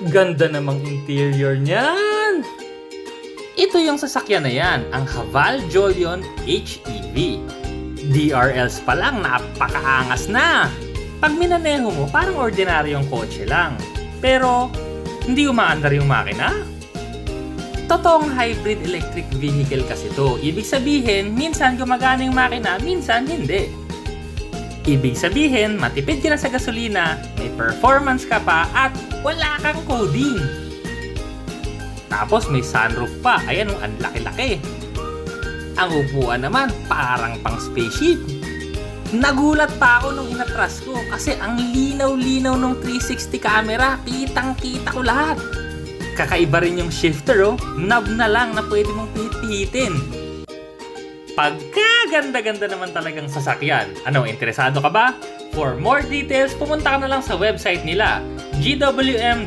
Ganda namang interior niyan! Ito yung sasakyan na yan, ang Haval Jolion HEV. DRLs pa lang, napakaangas na! Pag minaneho mo, parang ordinaryong kotse lang. Pero, hindi umaandar yung makina. Totoong hybrid electric vehicle kasi to. Ibig sabihin, minsan gumagana yung makina, minsan hindi. Ibig sabihin, matipid ka na sa gasolina, may performance ka pa, at wala kang coding. Tapos may sunroof pa, ayan ang laki-laki. Ang upuan naman, parang pang spaceship. Nagulat pa ako nung inatras ko kasi ang linaw-linaw ng 360 camera, kitang-kita ko lahat. Kakaiba rin yung shifter, oh. Knob na lang na pwede mong pihit-pihitin. Pagkaganda-ganda naman talagang sasakyan. Ano, interesado ka ba? For more details, pumunta ka na lang sa website nila, gwm